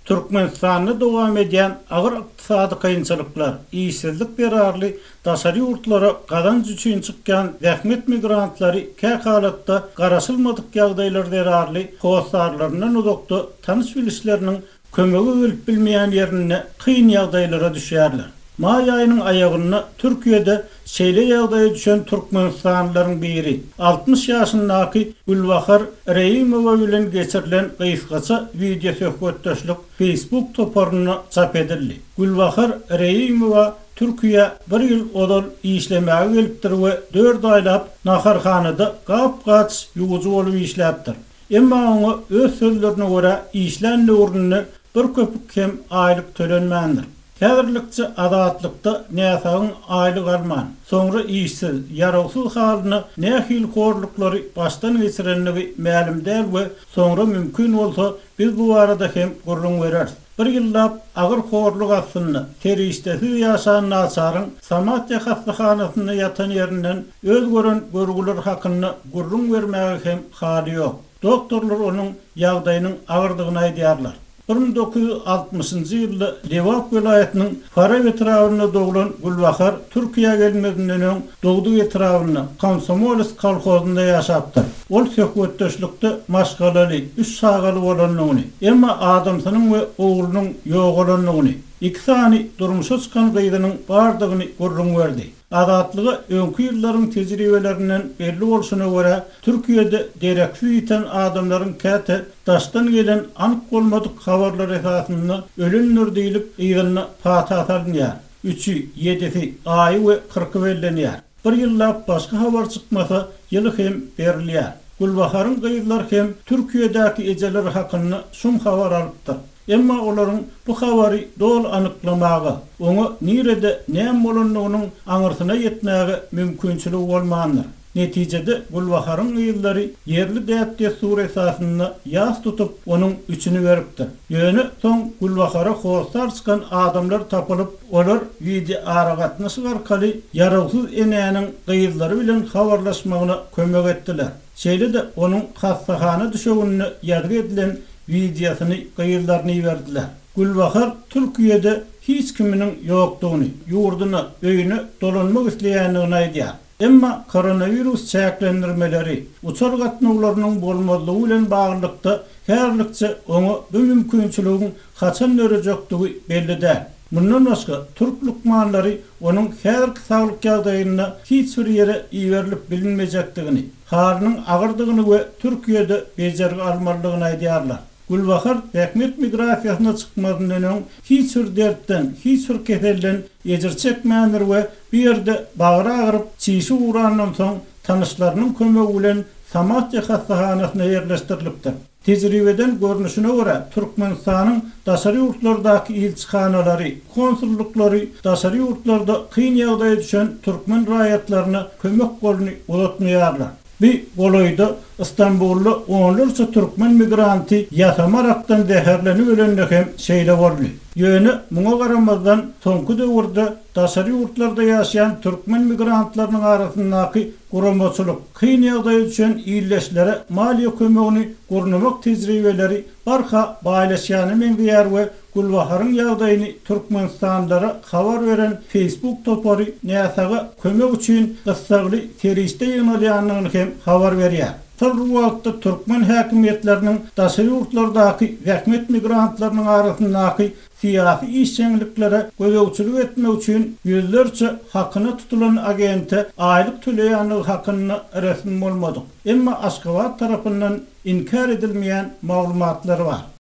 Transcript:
Türkmenistan'da devam eden ağır iqtisadi kıyınçılıklar, işsizlik berarlı daşary ýurtlara gazanç üçin çykkan zähmet migrantlary käkalatda garaşylmadyk ýagdaýlar berarly howsarlarynyň uzakda tanış bilişleriniň kömegi gelip bilmeýän ýerine kıyın ýagdaýlara düşýärler. May ayının ayağına Türkiye'de şeýle ýagdaýa düşen Türkmenistanlylaryň biri 60 ýaşyndaky Gülbahar Reýimowa bilen geçirilen gysgaça video söhbetdeşlik Facebook toparyna çap edildi. Gülbahar Reýimowa Türkiýe bir ýyl odal işlemäge gelipdir we 4 aýlap naharhanada gap-gaç ýuwuzy bolup işläpdir. Emma oňa öz sözlerine görä işlenli urnuny bir köpük hem aýlyk tölenmändir. Häzirlikçe adatlıkda näsagyň aýlyk alman, soňra işsiz, ýaragsyz halyny nähil horluklary başdan geçirenligi ma'lum däl we soňra mümkin bolsa biz bu arada hem gurrun bereriz. Bir ýyllap agyr horluk aslynda teristesi ýaşan naçaryň Samatya hastahanasyna ýatan ýerinden öz gören görgüler hakyny gurrun bermäge hem hali ýok. Doktorlar onuň ýagdaýynyň agyrdygyny aýdýarlar. 1960-njy ýylda Lewap welaýatynyň Fara etrawyna doglan Gülbahar Türkiýe gelmedinden öň dogdy etrawyna Komsomolis kolhozynda ýaşapdyr. Ol söhbetdeşlikde maşgalaly, üç sagaly bolanyny, emma adamsynyň we oglunyň ýok bolanyny, iki sany durmuşa çykan gyýdynyň bardygyny gurrun berdi. Adatlygy öňkü ýyllaryň tejribelerinden belli bolşuna görä Türkiýede derekli ýiten adamlaryň käte daşdan gelen anyk bolmadyk habarlar esasynda ölümler diýilip ýygyna pata atalýar. 3-i, 7-si, aýy we 40 bellenýär. Bir ýyllap başga habar çykmasa ýyly hem berilýär. Gülbaharyň gyýdlar hem Türkiýedäki ejeler hakyny şum habar alypdyr. Emma olaryň bu habary dol anyklamagy, oňa nirede näme bolanynyň aňyrsyna ýetmäge mümkinçiligi bolmandyr. Netijede Gülbaharyň ýyllary ýerli däpde sur esasynda ýas tutup onuň üçini beripdir. Ýöne soň Gülbahara howsar çykan adamlar tapylyp, olar video aragatnysy arkaly ýaragsyz enäniň gyýdlary bilen habarlaşmagyna kömek etdiler. Şeýle de onuň hastahana düşegini ýargy edilen videosyny gyýdlaryny berdiler. Gülbahar Türkiýede hiç kiminiň ýokdugyny, ýurduny, öýüni dolanmak isleýändigini aýdýar. Emma koronavirus çäklendirmeleri, uçar gatnawlarynyň bolmadygy bilen baglykda häzirlikçe oňa bu mümkinçiligiň haçan örejekdigi belli däl. Mundan başga Türk lukmanlary onuň häzirki saglyk ýagdaýyna hiç bir ýere iýerilip bilinmejekdigini, halynyň agyrdygyny we Türkiýede bejergi almalygyny aýdýarlar. Gülbahar zähmet migrasiýasyna çykmadydan öň hiç bir dertten, hiç bir keselden ejir çekmändir we bir ýerde bagyra agyryp çyşy urandan soň tanışlarynyň kömegi bilen Samatya hastahanasyna ýerleşdirilipdir. Tejribeden görnüşine görä Türkmenistanyň daşary ýurtlardaky elçihanalary, konsulluklary daşary ýurtlarda kyn ýagdaýa düşen türkmen raýatlaryna kömek golunu uzatmaýarlar. Bir goloyda İstanbul'da onlarca Türkmen migranti ýasamarakdan zäherlenip ölenler hem şeýle boldy. Ýöne muňa garamazdan soňky döwürde daşary ýurtlarda ýaşaýan Türkmen migrantlarynyň arasyndaky guramaçylyk, kyn ýagdaýa düşen ýylleşlere maliýe kömegini gurnamak tejribeleri barha baýlaşýany meňzeýär we Gülbaharyň ýagdaýyny Türkmenistanlylara habar beren Facebook topary näsaga kömek üçin gysgaly teriste ýönelýändigini hem habar berýär. Bu wagtda Türkmen häkimetleriniň daşary ýurtlardaky zähmet migrantlarynyň arasyndaky siýasy işçiliklere göwçülük etmek üçin ýüzlerçe hakyna tutulan agente aýlyk töleýänligi hakyny resmi bolmadyk. Emma Aşgabat tarapyndan inkar edilmeýän maglumatlar bar.